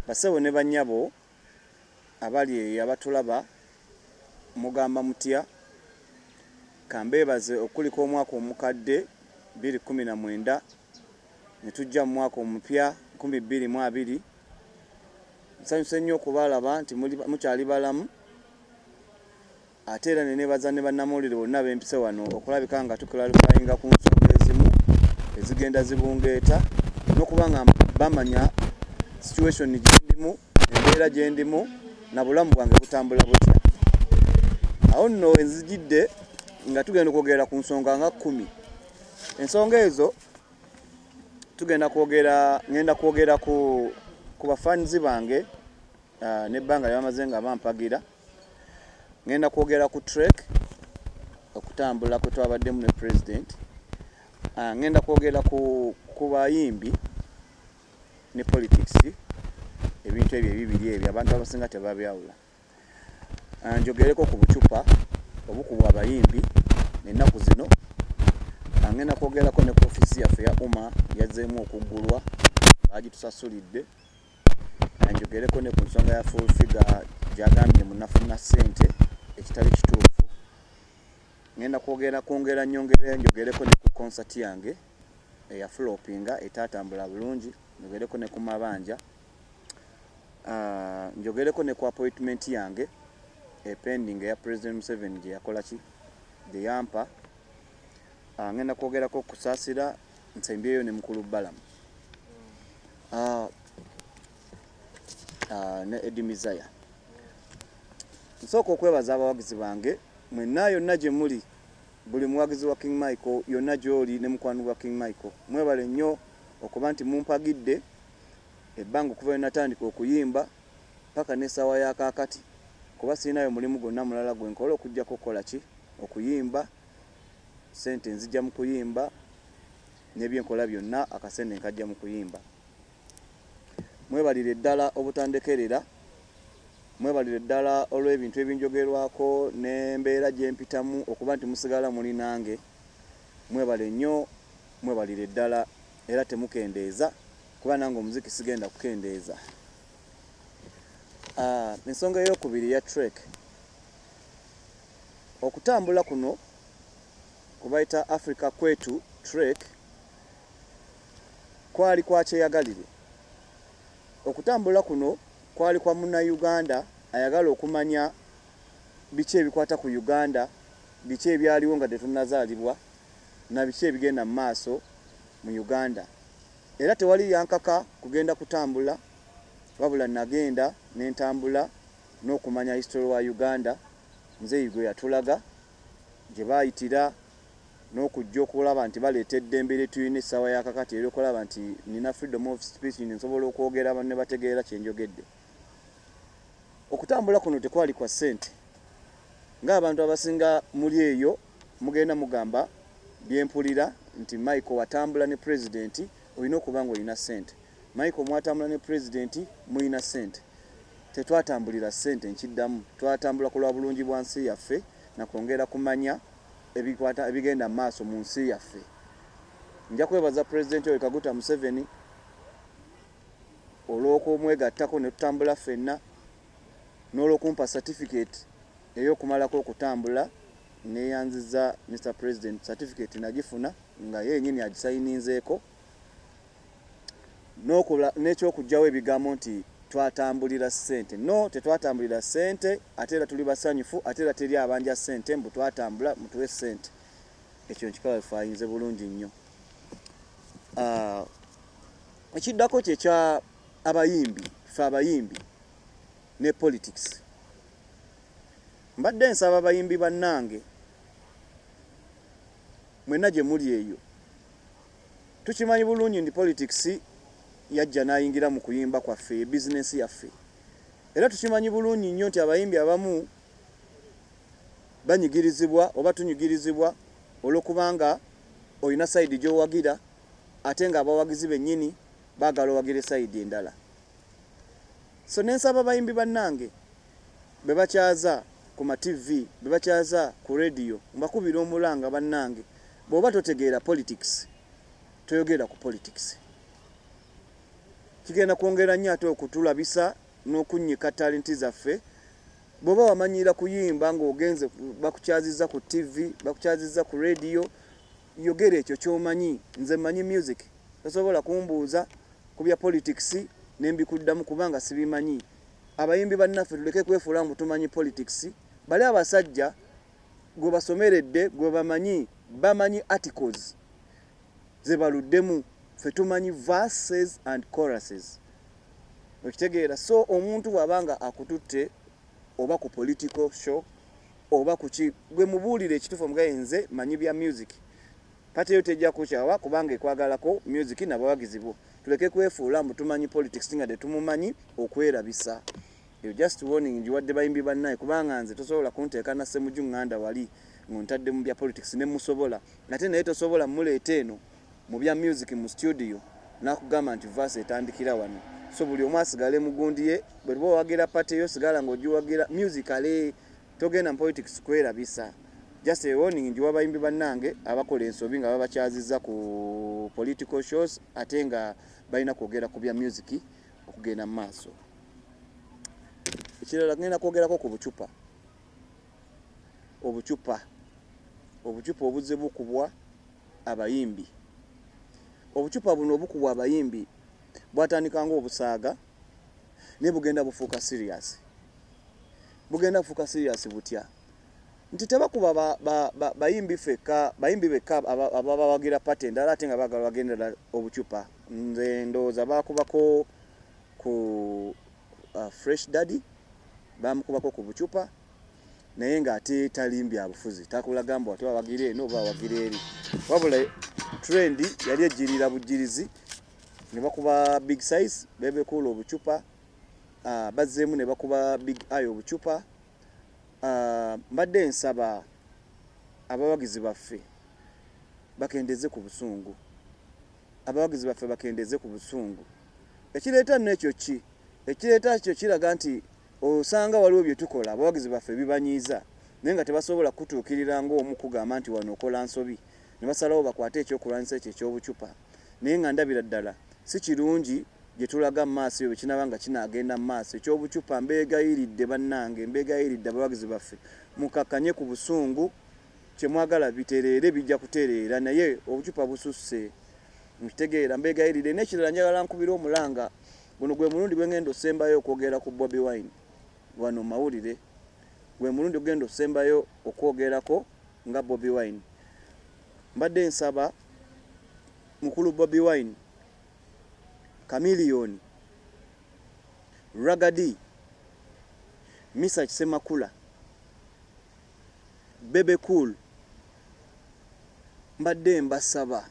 Basebo ne banyabo abali abatulaba mugamba mutya kambebaze okuliko omwaka omukadde 2019 ne tujja mu mwaka omupya 2022. Nsanyuse nnyo okubalaba nti mukyali balamu ate era ne baza ne bannamawulire bonna b'empise wano okulabika nga tukulalifayinga ku nsonga ezimu ezigenda zibungeeta n'okuba nga bamanya situation gyendimu embeera gyendimu na bulamu bwange butambula butya. Awo nno enzijidde nga tugenda kwogera ku nsonga nga 10. Ensonga ezo ngenda kwogera ku bafanzi bange nebbanga lyamaze nga bampagira. Ngenda kwogera ku trek okutambula kwe twabaddemu ne president. Ngenda kwogera ku bayimbi ne politics, ebintu ebyo ebibiri ebyo abantu abasinga tebabyawula. Njogereko ku bucupa obukubwa abayimbi n'ennaku zino. Ngenda kwogerako ne ku ofisi yaffe ya UMA yazzeemu okuggulwa bagitusasulidde. Njogereko ne ku nsonga ya full figure gyagambye munafuna ssente ekitali kituufu. Ngenda kwongera njogereko ne ku concert yange eya floppinga etatambula bulungi. Njogereko ne ku mabanja. Njogereko ne ku appointment yange pending ya President Museveni gye yakola ki gye yampa. Ngenda kwogerako kusaasira nsembyeyo ne mukulu Balamu ne Eddie Mizaya. Nsooka okwebaza abawagizi bange mwenna yonna gye muli, buli muwagizi wa King Michael yonna gy'oli ne mukwano wa King Michael. Mwebale nnyo okuba nti mumpagidde ebbanga okuva we natandika okuyimba paka n'essaawa ya kaakati, kuba sirinayo mulimu gwonna mulala gwe nkola okujjako okukola ki okuyimba. Sente nzijja mu kuyimba n'ebyenkola byonna akasente nkajja mu kuyimba. Mwebalire ddala obutandekerera, mwebalire ddala olw'ebintu ebinjogerwako n'embeera gye mpitamu okuba nti musigala muli nange. Mwebale nnyo, mwebalire ddala era temukendeeza kuba nange omuziki sigenda kukendeeza. Ensonga ey'okubiri ya trek okutambula kuno kubayita Africa kwetu trek kwali kwa kyeyagalire. Okutambula kuno kwali kwa Munnayuganda ayagala okumanya biki ebikwata ku Uganda, biki ebyaliwo nga tetunnazaalibwa na biki ebigenda mu maaso mu Uganda. Era tewali yankaka kugenda kutambula wabula nagenda n'entambula n'okumanya history wa Uganda. Nze gwe yatulaga gye baayitira n'okujja okulaba nti baleeta eddembe lye tulina essaawa ya kakati eryokulaba nti nina freedom of speech nsobola okwogera ne bategeera kye njogedde. Okutambula kuno tekwali kwa ssente. Ng'abantu abasinga muli eyo mugenda mugamba byempulira nti Michael watambula ne president olina okuba ng'olina ssente. Michael mwatambula ne president mulina ssente. Tetwatambulira ssente nkiddamu, twatambula ku lwa bulungi bwa nsi yaffe na kwongera kumanya ebigenda maaso mu nsi yaffe. Nja kwebaza President Yoweri Kaguta Museveni olw'okumwegattako ne tutambula ffenna n'olw'okumpa certificate ey'okumalako okutambula. Neyanziza Mr. President, certificate nagifuna nga yennyini agisayininzeeko n'ekyokugjawo ebigambo nti twatambulira ssente. No, tetwatambulira ssente ate era tuli basanyufu ate era teri abanja ssente mbu twatambula mutuwe ssente. Ekyo nkikalaifayinze bulungi nnyo. Ekiddako kyekya abayimbi, ffe abayimbi ne politics. Mbadde nsaba abayimbi bannange mwenna gye muli eyo. Tukimanyi bulungi ndi politics yajja n'ayingira mu kuyimba kwaffe, bizinesi yaffe. Era tukimanyi bulungi nnyo nti abayimbi abamu banyigirizibwa oba tunyigirizibwa olw'okubanga olina sayidi gy'owagira ate nga abawagizi bennyini baagala owagire sayidi endala. So nensaba abayimbi bannange be bakyaza ku ma TV, be bakyaza ku radio, mbakubira omulanga bannange bw'oba totegeera politics toyogera ku politics. kigenda kwongera nnyo ate okutulabisa n'okunnyika talenti zaffe. Bw'oba wamanyira kuyimba ng'ogenze bakukyaziza ku TV, bakukyaziza ku radio, yogera ekyo ky'omanyi. Nze mmanyi music, tosobola kumbuuza ku bya politics ne mbikuddamu kubanga sibimanyi. Abayimbi bannaffe tuleke kwefuula mbu tumanyi politics. Bali abasajja gwe basomeredde, gwe bamanyi articles ze baluddemu, ffe tumanyi verses and choruses. Okitegeera, so omuntu bw'abanga akututte oba ku political show oba kuki, gwe mubuulire ekitufu omugaye nze manyi bya music. Pati yo tejja kukyawa kubanga ekwagalako music n'abawagizi bo. Tuleke kwefuula mbu tumanyi politics nga tetumumanyi okwerabisa. Just warning njiwadde bayimbi bannaye kubanga nze tosobola kunteeka na Ssemujju Nganda wali ngontadde mu bya politics ne musobola. Ate naye tosobola muleeta eno mu bya music mu studio nakugamba nti verse etandikira wano. So buli omu asigale mugundi ye, bwe wagira pati yo sigala ng'ogiwagira musically, togenda mu politics kwerabisa. Just a warning njiwa bayimbi bannange abakola ensobi nga babakyaziza ku political shows ate nga balina kwogera ku bya music okugenda mu maaso. Ekirala ngenda kwogerako ku bucupa. Obucupa obuze bukubwa abayimbi. Obucupa buno obukubwa abayimbi bwatandika ng'obusaaga ne bugenda bufuuka serious. Bugenda bufuuka serious butya? Nti tebakuba bayimbi feka, bayimbi beka ababawagira pate endala ate nga bagala bagendera obucupa. Nze ndowooza baakubako ku Fresh Daddy, bamukubako ku bucupa naye ng'ate talimbya bufuzi, takulaga mbu ate wawagira eno oba wawagira eri. Wabula trendi yali ejjirira bujjirizi ne bakuba big size bebe cool obucupa, bazzeemu ne bakuba big eye obucupa. Mbadde nsaba abawagizi baffe bakendeze ku busungu. Abawagizi baffe bakendeze ku busungu. Ekireeta nno ekyo ki? Ekireeta kyo kiraga nti osanga waliwo bye tukola abawagizi baffe bibanyiiza naye nga tebasobola kutuukirira ng'omu kugamba nti wano okola nsobi ne basalawo bakwate ekyokulwanyisa ekyo eky'obucupa. Naye nga ndabira ddala si kirungi gye tulaga mu maaso ebyo kinaba nga kinaagenda mu maaso. Ekyobucupa mbeegayiridde bannange, mbeegayiridde abawagizi baffe mukakkanye ku busungu, kye mwagala bitereere bijja kutereera naye obucupa bususse. Mukitegeera, mbeegayiridde. N'ekirala njagala nkubira omulanga, guno gwe mulundi gwe ngenda osembayo okwogera ku Bobi Wine wano mawulire. Gwe mulundi ogenda osembayo okwogerako nga Bobi Wine. Mbadde nsaba mukulu Bobi Wine, Chameleone, Ragadi, Misa Kisemakula, Bebe Cool, mbadde mbasaba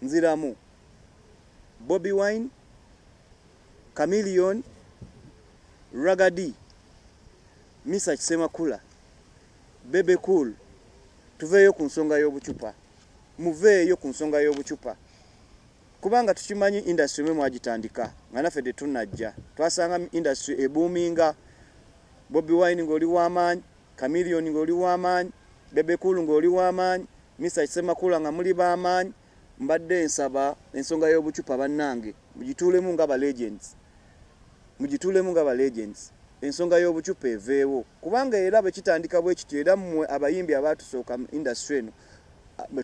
nziramu Bobi Wine, Chameleone, Ragadi, Misa Kisemakula, Bebe Cool, tuveeyo ku nsonga y'obucupa. Muveeyo ku nsonga y'obucupa. Kubanga tukimanyi industry mwe mwagitandika nga naffe tetunajja. Twasanga industry eboominga. Bobi Wine ng'oli w'amaanyi, Chameleone ng'oli w'amaanyi, Bebe Cool ng'oli w'amaanyi, Misa Kisemakula nga muli b'amaanyi. Mbadde nsaba ensonga y'obucupa bannange mugituulemu nga ba legends. Mugituulemu nga ba legends. Ensonga y'obucupa eveewo. Kubanga era bwe kitandika bwe kityo era mmwe abayimbi abaatusooka mu industry eno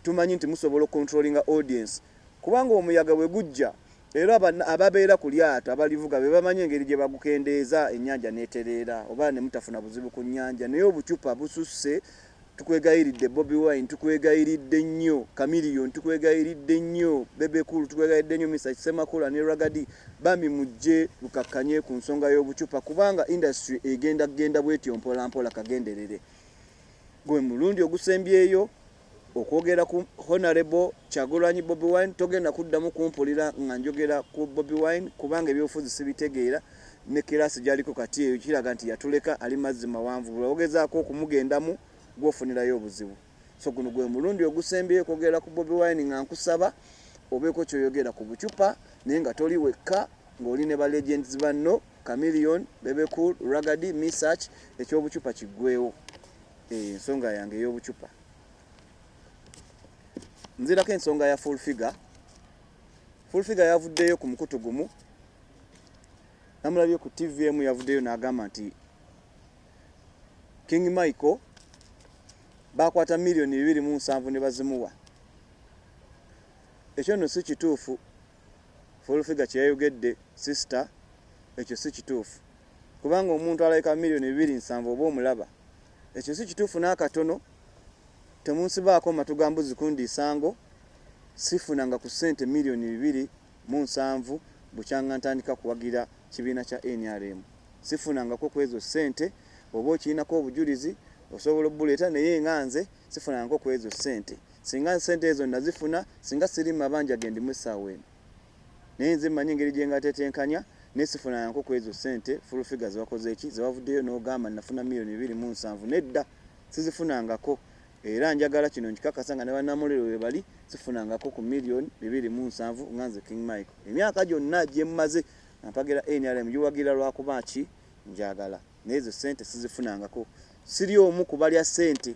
tumanyi nti musobola okontrolinga audience. Kubanga omuyaga bwe gujja era ababeera ku lyato abalivuga be bamanyi engeri gye bagukendeeza ennyanja n'etereera oba ne mutafuna buzibu ku nnyanja. Naye obucupa bususse. Tukwegayiridde Bobi Wine, tukwegayiridde nnyo Chameleone, tukwegayiridde nnyo Bebe Cool, tukwegayiridde nnyo Misa Kisemakula ne Ragadi. Bambi mujje tukakkanye ku nsonga y'obucupa kubanga industry egenda bwetyo mpola mpola kagenderere. Gwe mulundi ogusembyeyo okwogera ku Honorable Kyagulanyi Bobi Wine, togenda kuddamu kumpulira nga njogera ku Bobi Wine kubanga ebyobufuzi sibitegeera ne kirasi gyaliko kati eyo kiraga nti yatuleka ali mazzi mawanvu. Bw'ogezaako okumugendamu gwofunirayo obuzibu. So guno gwe mulundi ogusembye kwogera ku Bobi Wine nga nkusaba obeeko kyoyogera ku bucupa naye nga toli wekka ng'oli ne ba legends banno Chameleone, Bebe Cool, Ragadi, Misach, ekyobucupa kiggwewo. Ensonga yange ey'obucupa. Nzirako ensonga ya Full Figure. Full Figure yavuddeyo ku mukutu gumu namulabye ku TVM yavuddeyo n'agamba nti King Michael bakwata milioni 2.7 ne bazimuwa. Ekyo no si kituufu. Full Figure kyeyayogedde sister, ekyo si kituufu. Kubanga omuntu alayika milioni 2.7 oba omulaba. Ekyo si kituufu n'akatono. Temunsibaako matugambuzi kundi isango. Sifunanga ku sente milioni 2.7 bukyanga ntandika kuwagira kibiina kya NRM. Sifunangako kwezo sente oba okiinako obujulizi osobola obuleeta naye nganze sifunangako kwezo sente. Singa sente ezo nazifuna singa siri mabanja gendimu essaawa eno. Naye nze mmanyi engeri gye ngatetenkanya nesifunangako kwezo sente. Full Figure ziwakoze eki ziwavuddeyo n'ogamba nafuna milioni 2.7 nedda sizifunangako. Era njagala kino nkikakasa nga ne bannamuliro we bali sifunangako ku milioni 2.7 nganze King Michael. Emyaka gyonna gye mmaze mpagira NRM yuwagira lwakuba ki njagala. Nezo sente sizifunangako. Siri omu kubalya sente.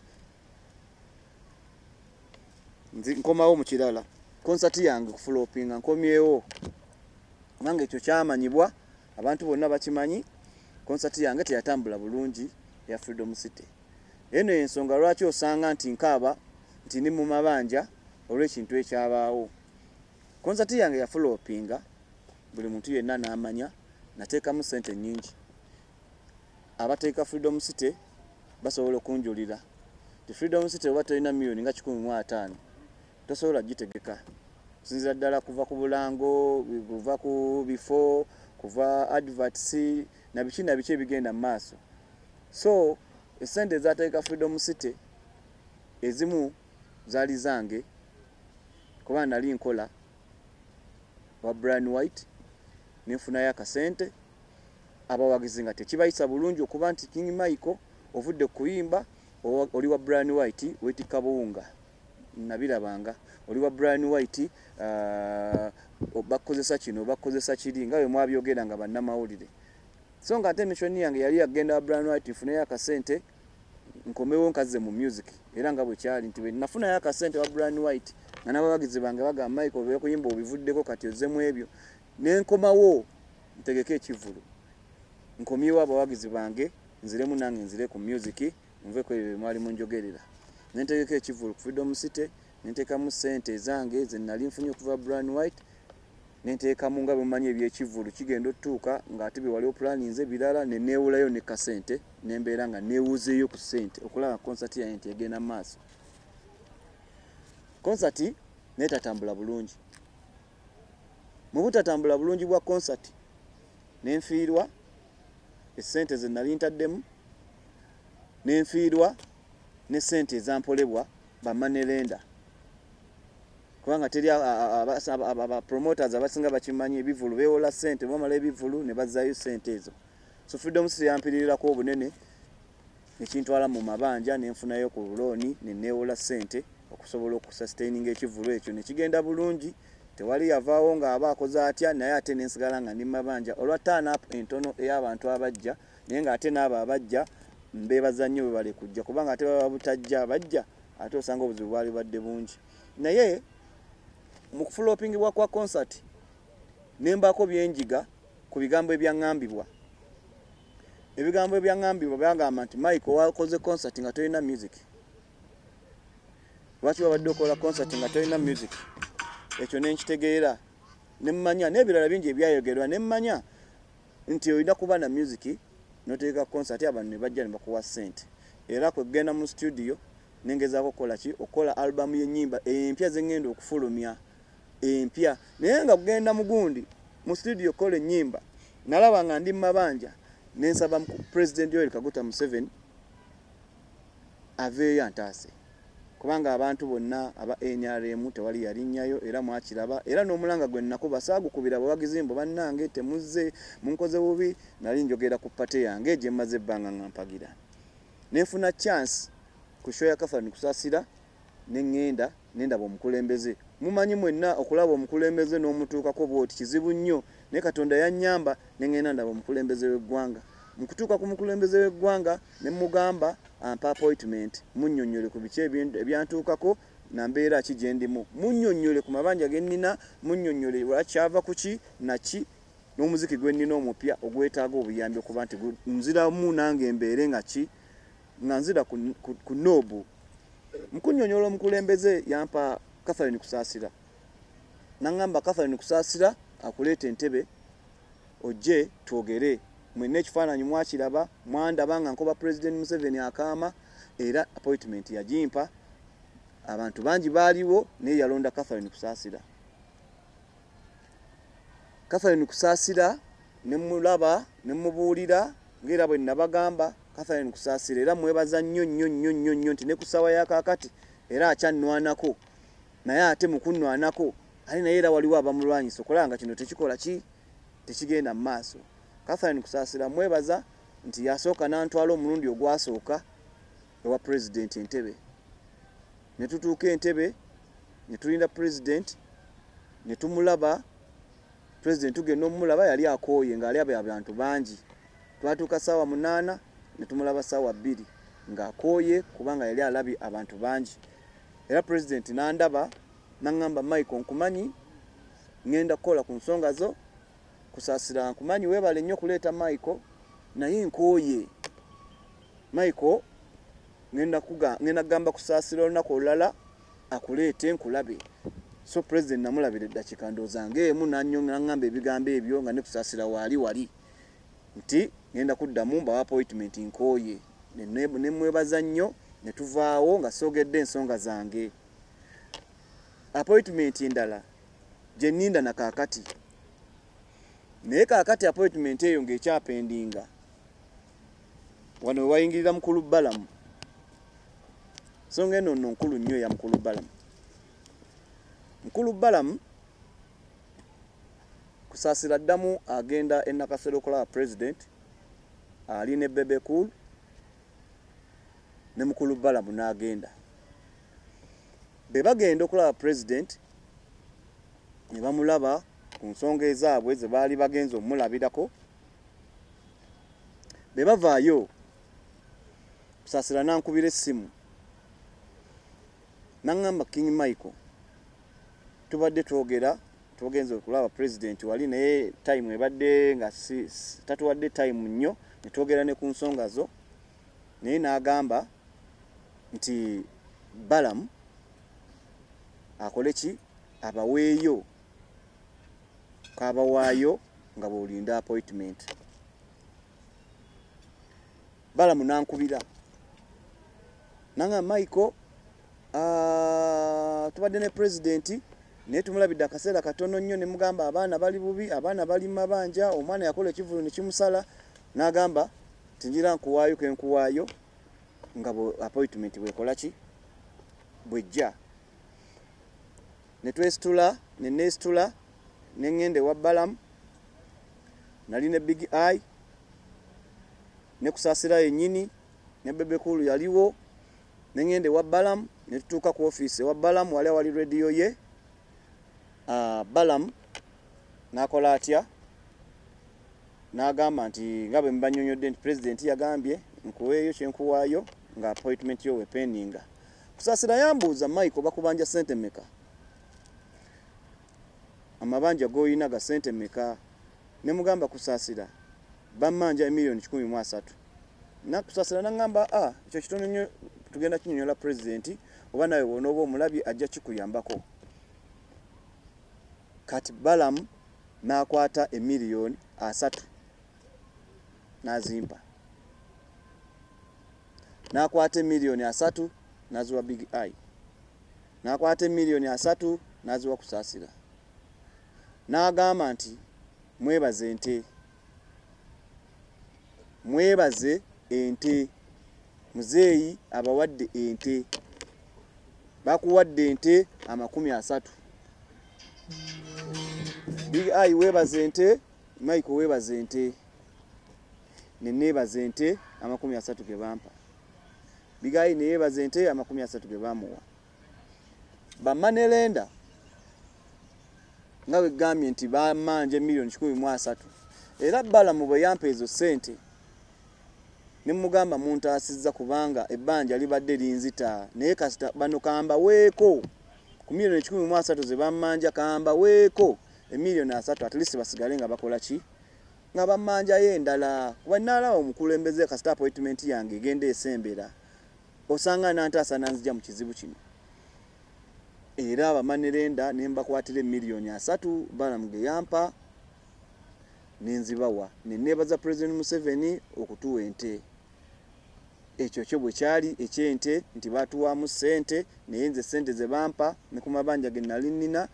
Nkomawo mu kirala. Concert yange kuflopinga nkomyewo. Nange ekyo kyamanyibwa abantu bonna bakimanyi. Concert yange teyatambula bulungi ya Freedom City. Eno ensonga lwaki osanga nti nkaaba nti ni mu mabanja olw'ekintu ekyabaawo. Concert yange ya flopinga buli muntu yenna n'amanya nateekamu sente nnyingi. Abateeka Freedom City basobola okunjulira. Ti Freedom City oba tolina milioni nga 15 tosobola gitegeka. Sinzira ddala kuva ku bulango, kuva ku bifo, kuva adverts na biki ebigenda mu maaso. So esente ezateeka Freedom City ezimu zaali zange kuba nali nkola wa Brian White nenfunayo akasente abawagizi nga tekibayisa bulungi okuba nti King Michael ovudde kuyimba oli wa Brian White wetika buwunga nabirabanga oli wa Brian White bakozesa kino bakozesa kiri nga bwe mwabyogera nga bannamawulire. So nga ate mission yange yali agenda wa Brian White nfunayo akasente nkomewo nkaze mu music era nga bwe kyali nti bwe nafunayo akasente wa Brian White nga n'abawagizi bange bagamba Michael bwe kuyimba obivuddeko kati ozemu ebyo nenkomawo ntegeke ekivulu nkomyewo abawagizi bange nziremu nange nzire ku music nveko ebyo mwali munjogerera nentegeke ekivulu ku Freedom City nenteekamu sente zange ze nali nfunye okuva Brian White nenteekamu nga bwemanyi ebyekivulu kigenda otuuka nga ate bye wali oplaninze birala neneewulayo ne kasente nembeera nga neewuzeeyo ku sente okulaba concert yange nti egenda maaso. Concert netatambula bulungi. Mu butatambula bulungi bwa concert nenfiirwa esente ze nali ntaddemu nenfiirwa ne sente ezampolebwa bamanerenda. Kubanga teri promoters abasinga bakimanyi ebivulu beewola sente bamala ebivulu ne bazaayo sente ezo. So Freedom City yampiririrako obunene ekintwala mu mabanja nenfunayo ku looni neneewola sente okusobola okusustaininga ekivulu ekyo nekigenda bulungi. Tewali yavaawo nga aba akoze atya naye ate nensigala nga ndi mabanja olwa turn up entono ey'abantu abajja naye nga ate n'abo abajja mbeebaza nnyo bwe bali kujja kubanga ate baba butajja abajja ate osanga obuzibu bwali badde bungi. Naye mu kufulopingibwa kwa concert nembaako byenjiga ku bigambo ebyaŋŋambibwa. Ebigambo ebyaŋŋambibwa byagamba nti Michael wakoze concert nga tolina music. Lwaki wabadde okola concert nga tolina music? Ekyo nenkitegeera nemmanya n'ebirala bingi ebyayogerwa nemmanya nti olina kuba na music noteeka concert abantu ne bajja ne bakuwa ssente. Era kwegenda mu studio nengezaako okukola ki okukola album y'ennyimba empya ze ngenda okufulumya empya naye nga kugenda mu gundi mu studio kola ennyimba nalaba nga ndi mabanja nensaba President Yoweri Kaguta Museveni aveeyo antaase kubanga abantu bonna aba NRM tewali yalinnyayo era mwakiraba era n'omulanga gwe nnakuba saagukubira bawagizimbo bannange temuzze munkoze bubi nali njogera ku pate yange gye mmaze ebbanga nga mpagira nenfuna chance ku show ya Kafani Kusasira nengenda nendaba omukulembeze. Mumanyi mwenna okulaba omukulembeze n'omutuukako bwoti kizibu nnyo ne Katonda yannyamba nengenda ndaba omukulembeze w'eggwanga. Mukutuuka ku mukulembeze w'eggwanga ne mugamba ampa appointment munnyonnyole ku biki ebyantuukako na mbeera ki gye ndimu munnyonnyole ku mabanja ge nnina munnyonnyole lwakyava ku ki naki n'omuziki gwe nnina omupya ogwetaaga obuyambi okuba nti nziramu nange mbeere nga ki nga nzira ku noobu mukunnyonnyola omukulembeze yampa Catherine Kusaasira naŋŋamba Catherine Kusaasira akuleeta entebe ojje twogere mwenna ekifaananyi mwakiraba mwandaba nga nkoba President Museveni akaama era appointment yagimpa abantu bangi baaliwo naye yalonda Catherine Kusaasira. Catherine Kusaasira ne mulaba ne mubuulira ng'era bwe nabagamba Catherine Kusaasira era mwebaza nnyo nti ne ku ssaawa ya kaakati era akyannwanako naye ate mu kunnwanako ali naye era waliwo abamulwanyisa okola nga kino tekikola ki tekigenda mu maaso. Catherine Kusaasira mwebaza nti yasooka n'antwala omulundi ogwasooka ewa president Entebbe ne tutuuka Entebbe ne tulinda president ne tumulaba president tugenda omulaba yali akooye ng'ali abantu bangi twatuuka ssaawa 8 ne tumulaba ssaawa 2 ng'akooye kubanga yali alabye abantu bangi era president n'andaba naŋŋamba Michael nkumanyi ngenda kukola ku nsonga zo Kusaasira nkumanyi weebale nnyo kuleeta Michael naye nkooye Michael ngenda kugamba Kusaasira olunaku olulala akuleete nkulabe so president namulabira eddakiika ndowooza ng'emu naŋŋamba ebigambo ebyo nga ne Kusaasira wali nti ngenda kuddamu mbawa appointment nkooye ne mwebaza nnyo ne tuvaawo nga soogedde ensonga zange. Appointment endala gye nninda na kaakati naye kaakati appointment eyo ng'ekyapendinga wano we wayingirira mukulu Balamu nsonga eno nno nkulu nnyo ya mukulu Balamu. Mukulu Balamu Kusaasira ddamu agenda e Nakasero okulaba president ali ne Bebe Cool ne mukulu Balamu n'agenda be bagenda okulaba president ne bamulaba ku nsonga ezaabwe ze baali bagenza omulabirako be bavaayo Kusaasira n'ankubira essimu naŋŋamba King Michael tubadde twogera tugenze okulaba president wali naye time ebadde nga tatuwadde time nnyo ne twogera ne ku nsonga zo naye n'agamba nti Balamu akole ki abaweeyo kabawaayo nga bw'olinda appointment. Balamu n'ankubira nanga Michael tubadde ne president naye tumulabidde akaseera katono nnyo ne mugamba abaana bali bubi abaana bali mabanja omwana yakola ekivulu ne kimusala n'agamba tinjira nkuwaayo ke nkuwaayo nga appointment bwekola ki bwejja ne twesitula ne neesitula ne ŋŋende wa Balamu nali ne Big Eye ne Kusaasira yennyini ne Bebe Cool yaliwo ne ŋŋende wa Balamu ne tutuuka ku office wa Balamu wali awali radio ye Balamu n'akola atya n'agamba nti nga bwe mbanyonyodde nti president yagambye nkuweeyo kyenkuwaayo nga appointment yo wepeninga. Kusaasira yambuuza Michael bakubanja ssente mmeka amabanja g'olina ga ssente mmeka ne mugamba Kusaasira bammanja $1,300,000 na Kusaasira n'aŋŋamba ekyo kitono nnyo tugenda kinyonyola president oba nawe wonooba omulabye ajja kikuyambako. Kati Balamu n'akwata $3,000,000 n'azimpa n'akwata $3,000,000 n'aziwa Big Eye n'akwata $3,000,000 n'aziwa Kusaasira n'agamba nti mwebaze ente muzeeyi abawadde ente bakuwadde ente 30. Big Eye weebaze ente Michael weebaze ente ne neebaze ente 30 ge bampa Big Eye ne yeebaze ente 30 ge bamuwa bamanelenda nga bwe gambye nti bamanje $1,300,000 era Balamu bwe yampa ezo ssente ne mugamba muntaasizza kubanga ebbanja libadde linzita naye kasita bano kamba weeko ku milioni 13 ze bammanja kamba weeko emilioni 3 at least basigale nga bakola ki nga bammanja yendala kuba nalaba omukulembeze kasita appointment yange egenda esembera osanga nantaasa nanzija mu kizibu kino era abamanerenda ne mbakwatira emilioni 3 balamuge yampa nenzibawa nenebaza President Museveni okutuwa ente ekyo kyo bwe kyali ekyente nti batuwamu ssente naye nze ssente ze bampa ne ku mabanja ge nali nnina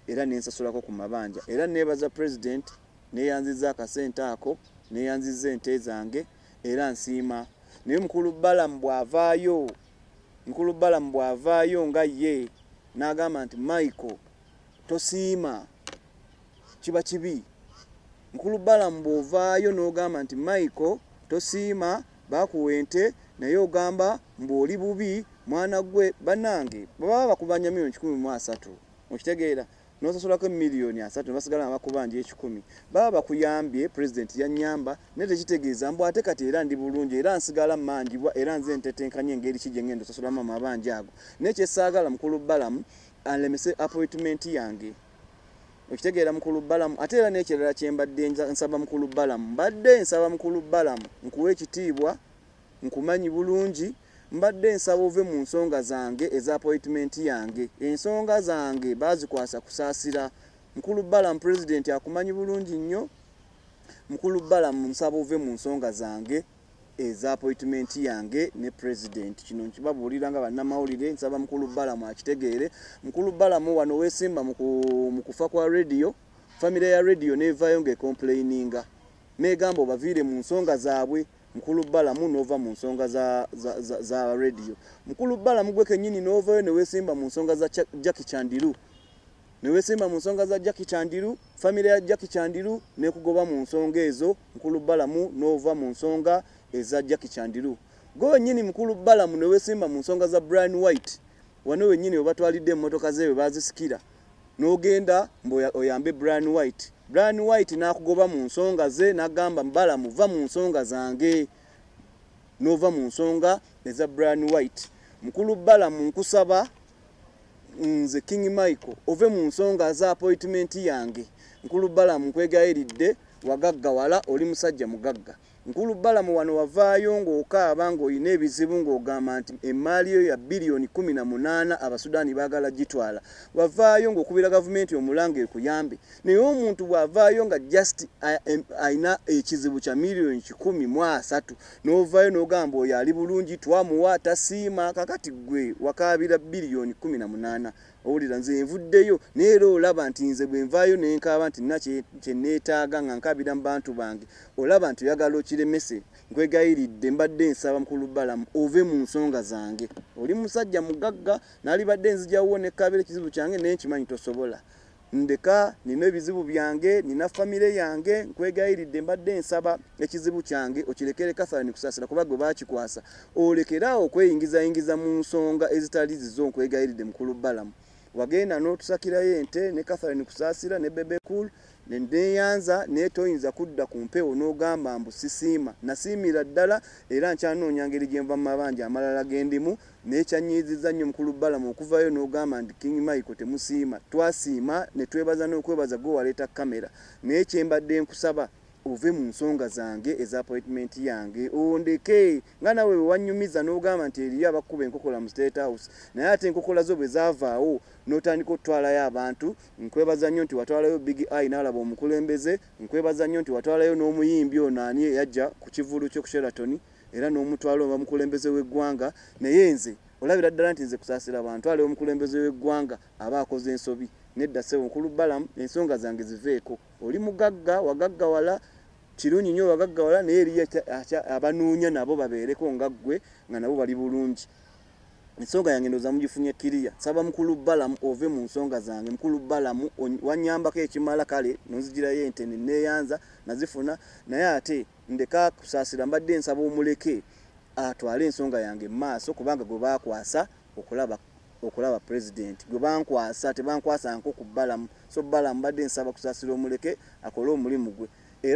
era nensasulako ku mabanja era nebaza President neyanziza akasente ako neyanziza ente zange era nsiima naye mukulu Balamu bw'avaayo nga ye n'agamba nti Michael tosiima kiba kibi. Mukulu Balamu bw'ovaayo n'ogamba nti Michael tosiima bakuwa ente naye ogamba mbw'oli bubi mwana gwe bannange baba bakubanja milioni 13 okitegeera n'osasulako emilioni 3 basigala abakubanja 10 baba bakuyambye President yannyamba naye tekitegeeza mbw ate kati era ndi bulungi era nsigala mmanjibwa era nze ntetenkanye engeri kijje ngendo sasulamu amabanja ago naye kyesaagala Mukulu Balamu alemese appointment yange okitegeera Mukulu Balamu ate era n'ekirala kyembadde nsaba Mukulu Balamu mbadde nsaba Mukulu Balamu nkuwa ekitiibwa nkumanyi bulungi mbadde nsaba ove mu nsonga zange eza appointment yange ensonga zange bazikwasa kusaasira Mukulu Balamu President akumanyi bulungi nnyo Mukulu Balamu nsaba ove mu nsonga zange eza appointment yange ne President kino nkibabuulira nga bannamawulire nsaba Mukulu Balamu akitegeere Mukulu Balamu wano weesimba mu kufa kwa radio family ya radio nevaayo ng'ecomplaininga negamba obaviire mu nsonga zaabwe Mukulu Balamu nova mu nsonga za radio Mukulu Balamu gwe kennyini novaayo ne weesimba mu nsonga za Jackie Chandiru ne weesimba mu nsonga za Jackie Chandiru family ya Jackie Chandiru ne kugoba mu nsonga ezo Mukulu Balamu nova mu nsonga eza Jackie Chandiru gwe nyini Mukulu Balamu ne weesimba mu nsonga za Brian White wano wenyini obatwalidde emmotoka zewe bazisikira n'ogenda oyambe Brian White n'akugoba mu nsonga ze n'agamba Balamu va mu nsonga zange nova mu nsonga eza Brian White Mukulu Balamu nkusaba nze King Michael ove mu nsonga za appointment yange Mukulu Balamu nkwegayiridde wagaggawala oli musajja mugagga Mukulu Balamu wano wavaayo ng'okaaba ng'olina ebizibu ng'ogamba nti emmaali yo ya bilioni 18 Abasudaani baagala gitwala wavaayo ng'okubira gavumenti omulanga ekuyambe naye omuntu bw'avaayo nga just ayina ekizibu kya milioni 13 n'ovaayo n'ogamba oyo ali bulungi twamuwa tasiima kakati gwe wakaabira bilioni 18 owulira nze nvuddeyo naye era olaba nti nze bwe nvaayo ne nkaaba nti nina kye neetaaga nga nkabira mu bantu bange olaba nti oyagala okiremese nkwegayiridde mbadde nsaba Mukulu Balamu ove mu nsonga zange oli musajja mugagga nalibadde nzijawo nekabira ekizibu kyange naye nkimanyi tosobola ndeka nina ebizibu byange nina famire yange nkwegayiridde mbadde nsaba ekizibu kyange okirekere Catherine Kusaasira kuba gwe bakikwasa olekeraawo okweyingiza mu nsonga ezitali zizo nkwegayiridde Mukulu Balamu wagenda n'otusakirayo ente ne Catherine Kusaasira ne Bebe Cool neyanza netoyinza kudda ku mpewo n'ogamba mbu sisiima nasiimira ddala era nkyanoonya ngeri gye nva mu mabanja amalala gendimu nekyanyiizizza nnyo Mukulu Balamu okuvaayo n'ogamba nti King Michael temusiima twasiima ne twebaza n'okwebaza gwe waleeta kamera naye kyembadde nkusaba ove mu nsonga zange eza appointment yange ondeke nga nawe wanyumiza n'ogamba nti eriyo abakuba enkokola mu State House naye ate enkokola zo bwe zaavaawo n'otandika otwalayo abantu nkwebaza nnyo nti watwalayo Big Eye n'alaba omukulembeze nkwebaza nnyo nti watwalayo n'omuyimbi ono ani yajja ku kivulu kyo ku Sheraton era n'omutwalo omukulembeze w'eggwanga naye nze olabira ddala nti nze kusaasira abantu ale omukulembeze w'eggwanga aba akoze ensobi nedda ssebo Mukulu Balamu ensonga zange ziveeko oli mugagga wagaggawala kirungi nnyo wagaggawala naye eriyo abanoonya nabo babeereko nga ggwe nga nabo bali bulungi ensonga yange ndoza mugifunye kiriya saba Mukulu Balamu ove mu nsonga zange Mukulu Balamu wanyambako ekimala kale nonzigirayo ente neyanza nazifuna naye ate ndeka kusaasira mbadde nsaba omuleke atwale ensonga yange maaso kubanga gwe bakwasa okulaba President gwe bankwasa tebankwasa nko ku Balamu so Balamu mbadde nsaba kusaasira omuleke akole omulimu gwe